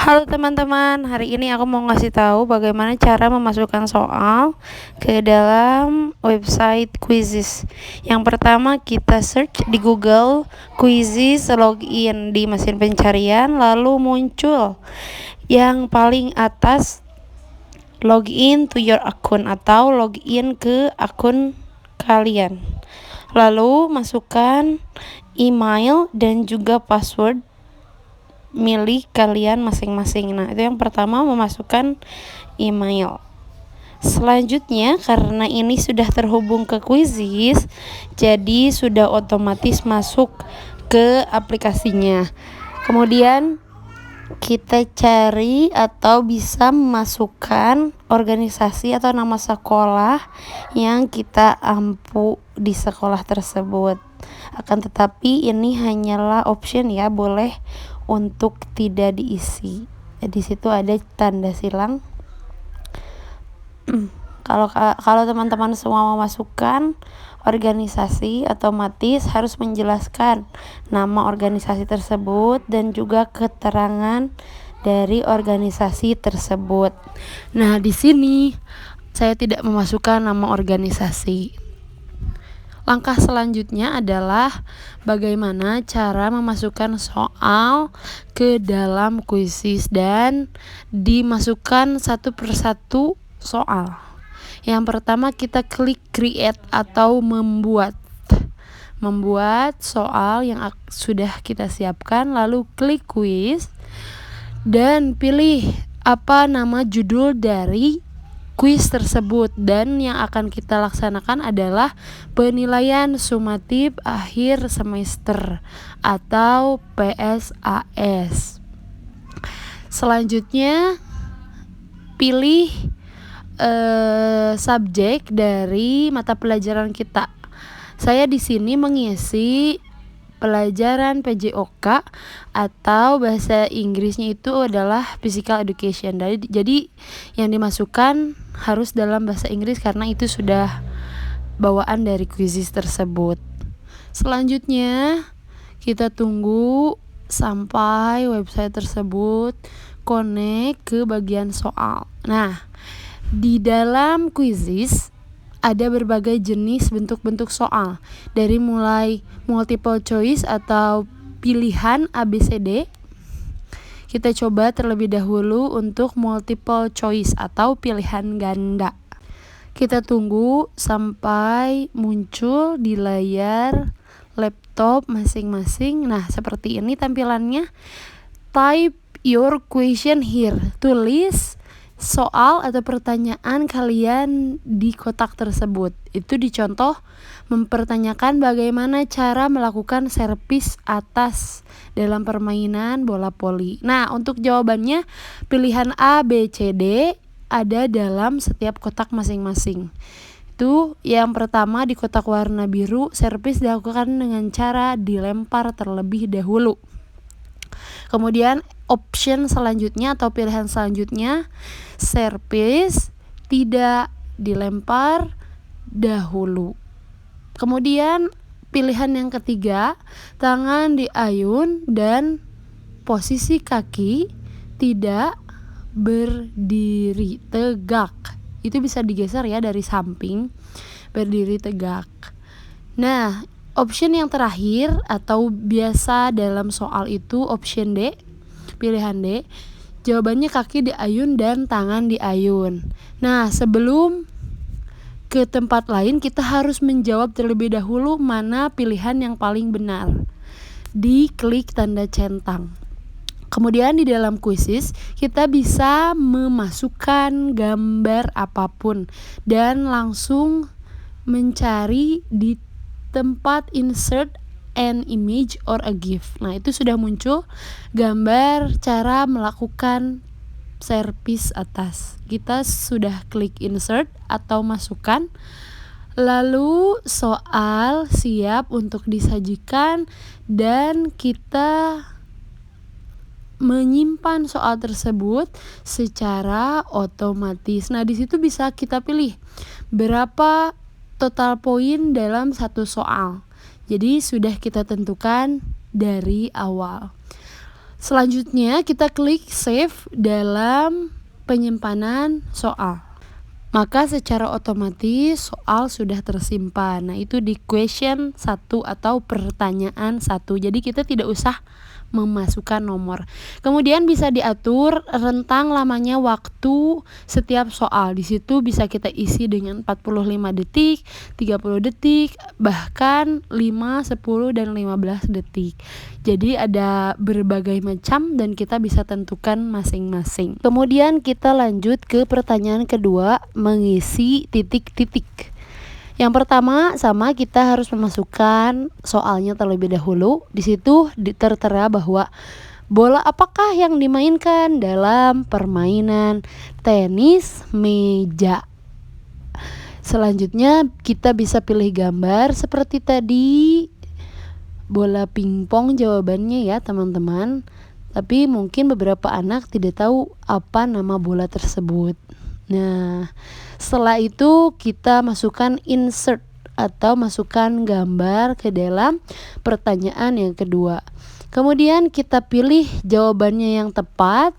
Halo teman-teman, hari ini aku mau ngasih tahu bagaimana cara memasukkan soal ke dalam website Quizizz. Yang pertama kita search di Google Quizizz, login di mesin pencarian, lalu muncul yang paling atas login to your account atau login ke akun kalian. Lalu masukkan email dan juga password milik kalian masing-masing. Nah, itu yang pertama, memasukkan email. Selanjutnya, karena ini sudah terhubung ke Quizizz, jadi sudah otomatis masuk ke aplikasinya. Kemudian kita cari atau bisa memasukkan organisasi atau nama sekolah yang kita ampu di sekolah tersebut. Akan tetapi ini hanyalah option ya, boleh untuk tidak diisi. Di situ ada tanda silang. Kalau teman-teman semua memasukkan organisasi, otomatis harus menjelaskan nama organisasi tersebut dan juga keterangan dari organisasi tersebut. Nah, di sini saya tidak memasukkan nama organisasi. Langkah selanjutnya adalah bagaimana cara memasukkan soal ke dalam Quizizz dan dimasukkan satu persatu soal. Yang pertama kita klik create atau membuat soal yang sudah kita siapkan, lalu klik quiz dan pilih apa nama judul dari quiz tersebut, dan yang akan kita laksanakan adalah penilaian sumatif akhir semester atau PSAS. Selanjutnya pilih subjek dari mata pelajaran kita. Saya di sini mengisi pelajaran PJOK atau bahasa Inggrisnya itu adalah Physical Education. Jadi yang dimasukkan harus dalam bahasa Inggris karena itu sudah bawaan dari Quizizz tersebut. Selanjutnya kita tunggu sampai website tersebut connect ke bagian soal. Nah, di dalam Quizizz ada berbagai jenis bentuk-bentuk soal, dari mulai multiple choice atau pilihan ABCD. Kita coba terlebih dahulu untuk multiple choice atau pilihan ganda. Kita tunggu sampai muncul di layar laptop masing-masing. Nah, seperti ini tampilannya. Type your question here. Tulis soal atau pertanyaan kalian di kotak tersebut. Itu dicontoh mempertanyakan bagaimana cara melakukan servis atas dalam permainan bola voli. Nah, untuk jawabannya pilihan A, B, C, D ada dalam setiap kotak masing-masing. Itu yang pertama di kotak warna biru, servis dilakukan dengan cara dilempar terlebih dahulu. Kemudian option selanjutnya atau pilihan selanjutnya, servis tidak dilempar dahulu. Kemudian pilihan yang ketiga, tangan diayun dan posisi kaki tidak berdiri tegak. Itu bisa digeser ya dari samping, berdiri tegak. Nah, option yang terakhir atau biasa dalam soal itu option D, pilihan D. Jawabannya kaki diayun dan tangan diayun. Nah, sebelum ke tempat lain kita harus menjawab terlebih dahulu mana pilihan yang paling benar. Diklik tanda centang. Kemudian di dalam Quizizz kita bisa memasukkan gambar apapun dan langsung mencari di tempat insert an image or a GIF. Nah, itu sudah muncul gambar cara melakukan servis atas. Kita sudah klik insert atau masukkan. Lalu soal siap untuk disajikan dan kita menyimpan soal tersebut secara otomatis. Nah, di situ bisa kita pilih berapa total poin dalam satu soal. Jadi sudah kita tentukan dari awal. Selanjutnya kita klik save dalam penyimpanan soal. Maka secara otomatis soal sudah tersimpan. Nah, itu di question 1 atau pertanyaan 1. Jadi kita tidak usah memasukkan nomor. Kemudian bisa diatur rentang lamanya waktu setiap soal. Di situ bisa kita isi dengan 45 detik, 30 detik, bahkan 5, 10 dan 15 detik. Jadi ada berbagai macam dan kita bisa tentukan masing-masing. Kemudian kita lanjut ke pertanyaan kedua, mengisi titik-titik. Yang pertama sama kita harus memasukkan soalnya terlebih dahulu. Di situ tertera bahwa bola apakah yang dimainkan dalam permainan tenis meja. Selanjutnya kita bisa pilih gambar seperti tadi. Bola pingpong jawabannya ya teman-teman. Tapi mungkin beberapa anak tidak tahu apa nama bola tersebut. Nah, setelah itu kita masukkan insert atau masukkan gambar ke dalam pertanyaan yang kedua. Kemudian kita pilih jawabannya yang tepat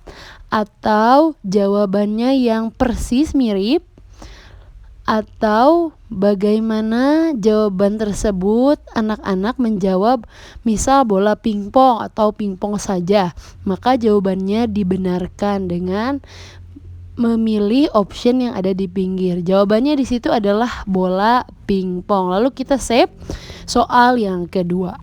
atau jawabannya yang persis mirip, atau bagaimana jawaban tersebut anak-anak menjawab misal bola pingpong atau pingpong saja, maka jawabannya dibenarkan dengan memilih option yang ada di pinggir. Jawabannya di situ adalah bola pingpong. Lalu kita save soal yang kedua.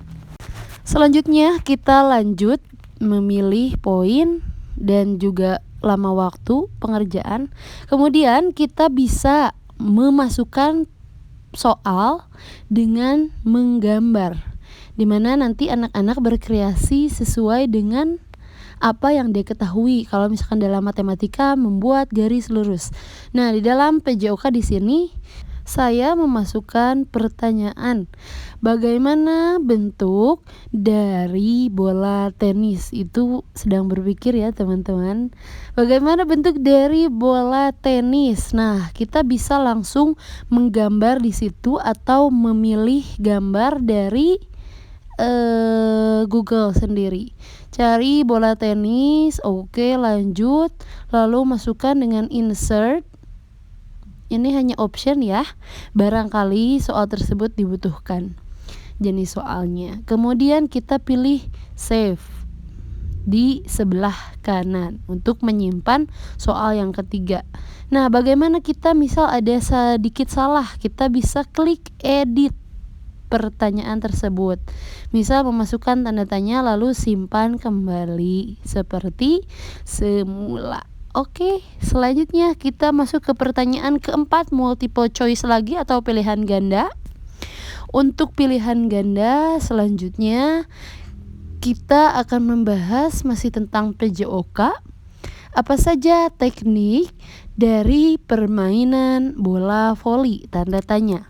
Selanjutnya kita lanjut memilih poin dan juga lama waktu pengerjaan. Kemudian kita bisa memasukkan soal dengan menggambar, di mana nanti anak-anak berkreasi sesuai dengan apa yang dia ketahui. Kalau misalkan dalam matematika membuat garis lurus. Nah, di dalam PJOK di sini saya memasukkan pertanyaan, bagaimana bentuk dari bola tenis? Itu sedang berpikir ya teman-teman. Bagaimana bentuk dari bola tenis? Nah, kita bisa langsung menggambar di situ atau memilih gambar dari Google sendiri. Cari bola tenis, oke, lanjut, lalu masukkan dengan insert. Ini hanya option ya, barangkali soal tersebut dibutuhkan jenis soalnya. Kemudian kita pilih save di sebelah kanan untuk menyimpan soal yang ketiga. Nah, bagaimana kita misal ada sedikit salah, kita bisa klik edit pertanyaan tersebut. Misal memasukkan tanda tanya lalu simpan kembali seperti semula. Oke, selanjutnya kita masuk ke pertanyaan keempat, multiple choice lagi atau pilihan ganda. Untuk pilihan ganda selanjutnya kita akan membahas masih tentang PJOK. Apa saja teknik dari permainan bola voli? Tanda tanya.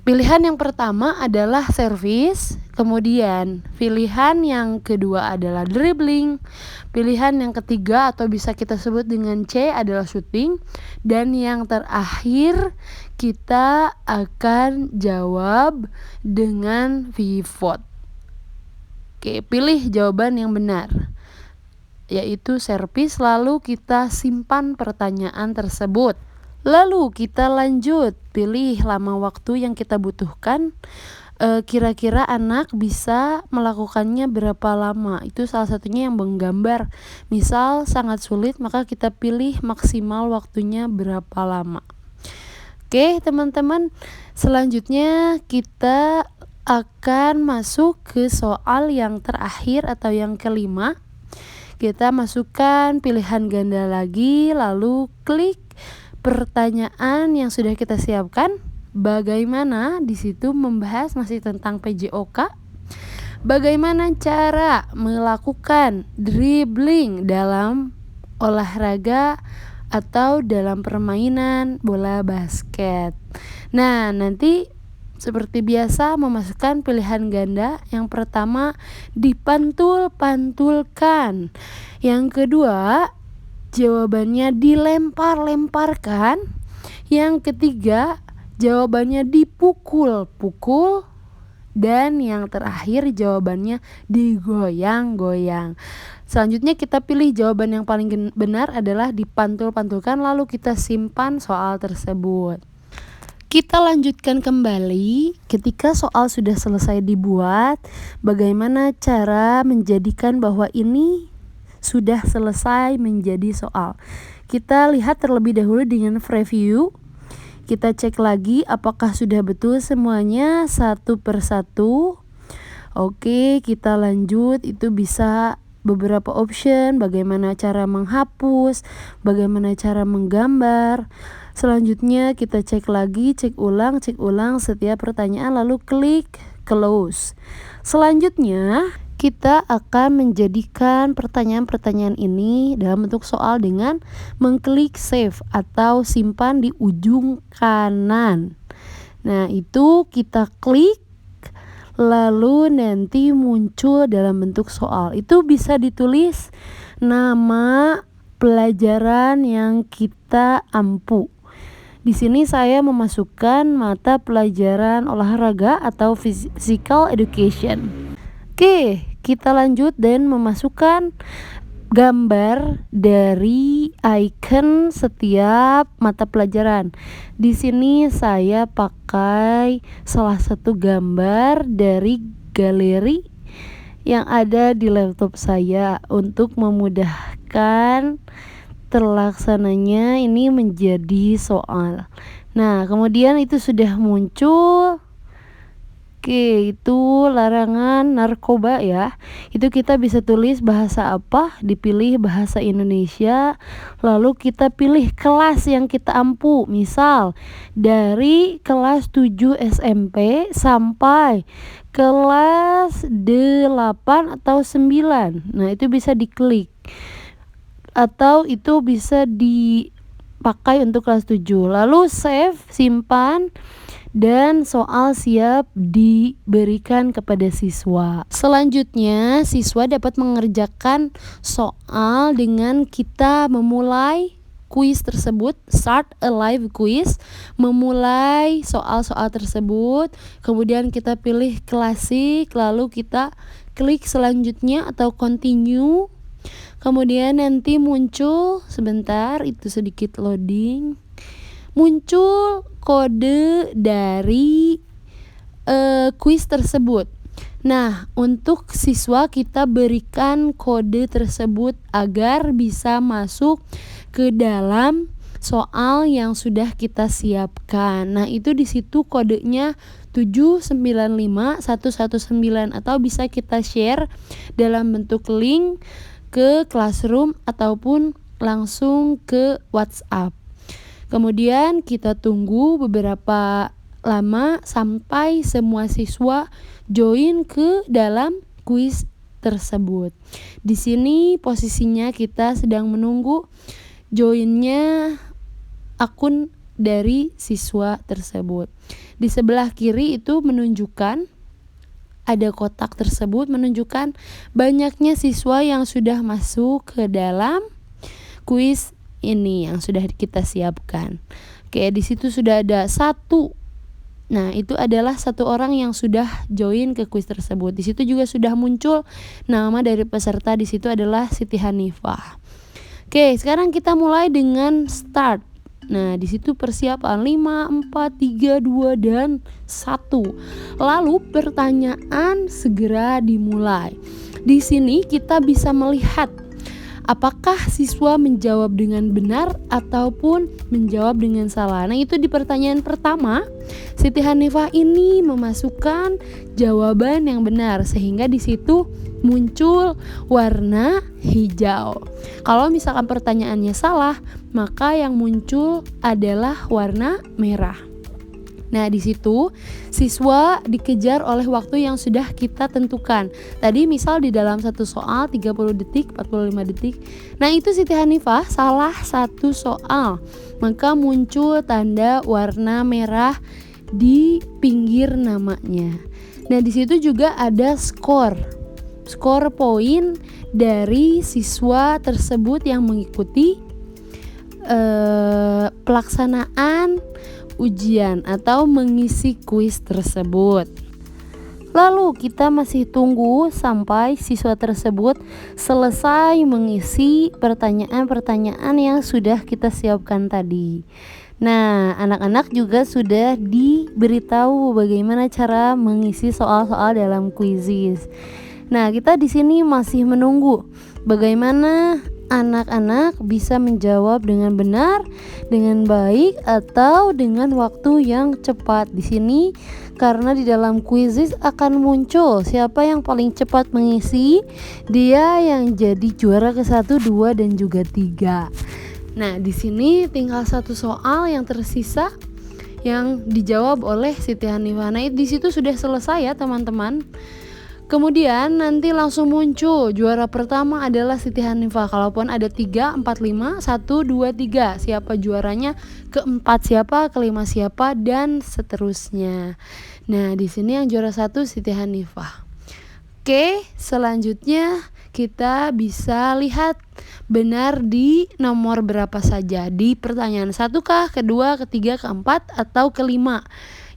Pilihan yang pertama adalah servis, kemudian pilihan yang kedua adalah dribbling, pilihan yang ketiga atau bisa kita sebut dengan C adalah shooting, dan yang terakhir kita akan jawab dengan pivot. Oke, pilih jawaban yang benar, yaitu servis, lalu kita simpan pertanyaan tersebut. Lalu kita lanjut, pilih lama waktu yang kita butuhkan. Kira-kira anak bisa melakukannya berapa lama? Itu salah satunya yang menggambar. Misal sangat sulit, maka kita pilih maksimal waktunya berapa lama. Oke teman-teman, selanjutnya kita akan masuk ke soal yang terakhir atau yang kelima. Kita masukkan pilihan ganda lagi, lalu klik pertanyaan yang sudah kita siapkan. Bagaimana di situ membahas masih tentang PJOK. Bagaimana cara melakukan dribbling dalam olahraga atau dalam permainan bola basket. Nah, nanti seperti biasa memasukkan pilihan ganda. Yang pertama dipantul-pantulkan. Yang kedua jawabannya dilempar-lemparkan. Yang ketiga jawabannya dipukul-pukul. Dan yang terakhir jawabannya digoyang-goyang. Selanjutnya kita pilih jawaban yang paling benar adalah dipantul-pantulkan lalu kita simpan soal tersebut. Kita lanjutkan kembali ketika soal sudah selesai dibuat, bagaimana cara menjadikan bahwa ini sudah selesai menjadi soal. Kita lihat terlebih dahulu dengan preview. Kita cek lagi apakah sudah betul semuanya satu persatu. Oke, kita lanjut. Itu bisa beberapa option, bagaimana cara menghapus, bagaimana cara menggambar. Selanjutnya kita cek lagi, cek ulang setiap pertanyaan lalu klik close. Selanjutnya kita akan menjadikan pertanyaan-pertanyaan ini dalam bentuk soal dengan mengklik save atau simpan di ujung kanan. Nah, itu kita klik lalu nanti muncul dalam bentuk soal. Itu bisa ditulis nama pelajaran yang kita ampu. Di sini saya memasukkan mata pelajaran olahraga atau physical education. Oke, kita lanjut dan memasukkan gambar dari icon setiap mata pelajaran. Di sini saya pakai salah satu gambar dari galeri yang ada di laptop saya untuk memudahkan terlaksananya ini menjadi soal. Nah, kemudian itu sudah muncul. Oke, itu larangan narkoba ya. Itu kita bisa tulis bahasa apa, dipilih bahasa Indonesia, lalu kita pilih kelas yang kita ampu. Misal, dari kelas 7 SMP sampai kelas 8 atau 9. Nah, itu bisa diklik. Atau itu bisa dipakai untuk kelas 7. Lalu save, simpan. Dan soal siap diberikan kepada siswa. Selanjutnya, siswa dapat mengerjakan soal dengan kita memulai kuis tersebut, start a live quiz, memulai soal-soal tersebut, kemudian kita pilih klasik, lalu kita klik selanjutnya atau continue. Kemudian nanti muncul, sebentar itu sedikit loading, muncul kode dari kuis tersebut. Nah, untuk siswa kita berikan kode tersebut agar bisa masuk ke dalam soal yang sudah kita siapkan. Nah, itu di situ kodenya 795119 atau bisa kita share dalam bentuk link ke Classroom ataupun langsung ke WhatsApp. Kemudian kita tunggu beberapa lama sampai semua siswa join ke dalam kuis tersebut. Di sini posisinya kita sedang menunggu joinnya akun dari siswa tersebut. Di sebelah kiri itu menunjukkan ada kotak tersebut menunjukkan banyaknya siswa yang sudah masuk ke dalam kuis ini yang sudah kita siapkan. Oke, di situ sudah ada satu. Nah, itu adalah satu orang yang sudah join ke kuis tersebut. Di situ juga sudah muncul nama dari peserta. Di situ adalah Siti Hanifah. Oke, sekarang kita mulai dengan start. Nah, di situ persiapan 5, 4, 3, 2 dan 1. Lalu pertanyaan segera dimulai. Di sini kita bisa melihat apakah siswa menjawab dengan benar ataupun menjawab dengan salah. Nah, itu di pertanyaan pertama, Siti Hanifah ini memasukkan jawaban yang benar sehingga di situ muncul warna hijau. Kalau misalkan pertanyaannya salah, maka yang muncul adalah warna merah. Nah, di situ siswa dikejar oleh waktu yang sudah kita tentukan. Tadi misal di dalam satu soal 30 detik, 45 detik. Nah, itu Siti Hanifah salah satu soal. Maka muncul tanda warna merah di pinggir namanya. Nah, di situ juga ada skor poin dari siswa tersebut yang mengikuti pelaksanaan ujian atau mengisi kuis tersebut. Lalu kita masih tunggu sampai siswa tersebut selesai mengisi pertanyaan-pertanyaan yang sudah kita siapkan tadi. Nah, anak-anak juga sudah diberitahu bagaimana cara mengisi soal-soal dalam kuisis. Nah, kita di sini masih menunggu bagaimana anak-anak bisa menjawab dengan benar, dengan baik, atau dengan waktu yang cepat. Di sini karena di dalam kuisis akan muncul siapa yang paling cepat mengisi, dia yang jadi juara ke-1, 2, dan juga 3. Nah, di sini tinggal satu soal yang tersisa yang dijawab oleh Siti Hanifah. Nah, di situ sudah selesai ya, teman-teman. Kemudian nanti langsung muncul juara pertama adalah Siti Hanifah. Kalaupun ada 3, 4, 5, 1, 2, 3. Siapa juaranya? Keempat siapa? Kelima siapa? Dan seterusnya. Nah, di sini yang juara 1 Siti Hanifah. Oke, selanjutnya kita bisa lihat benar di nomor berapa saja di pertanyaan 1 kah, kedua, ketiga, keempat, atau kelima.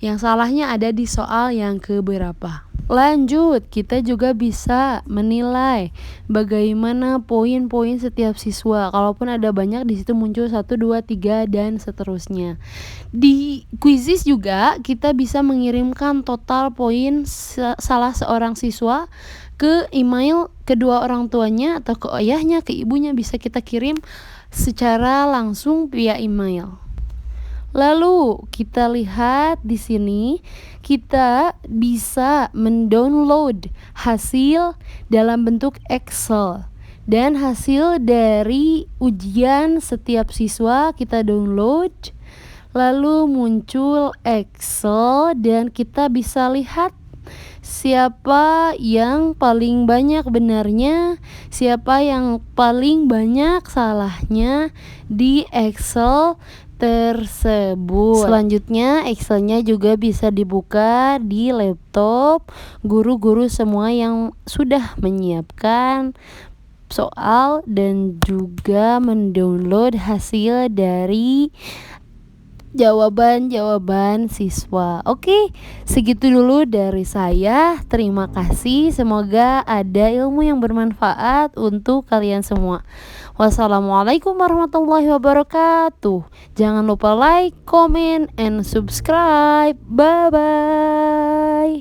Yang salahnya ada di soal yang keberapa. Lanjut, kita juga bisa menilai bagaimana poin-poin setiap siswa. Kalaupun ada banyak, di situ muncul 1, 2, 3, dan seterusnya. Di kuisis juga kita bisa mengirimkan total poin salah seorang siswa ke email kedua orang tuanya atau ke ayahnya, ke ibunya, bisa kita kirim secara langsung via email. Lalu kita lihat di sini, kita bisa mendownload hasil dalam bentuk Excel, dan hasil dari ujian setiap siswa kita download. Lalu muncul Excel dan kita bisa lihat siapa yang paling banyak benarnya, siapa yang paling banyak salahnya di Excel tersebut. Selanjutnya Excelnya juga bisa dibuka di laptop guru-guru semua yang sudah menyiapkan soal dan juga mendownload hasil dari jawaban-jawaban siswa. Oke, segitu dulu dari saya. Terima kasih. Semoga ada ilmu yang bermanfaat untuk kalian semua. Wassalamualaikum warahmatullahi wabarakatuh. Jangan lupa like, comment, and subscribe. Bye bye.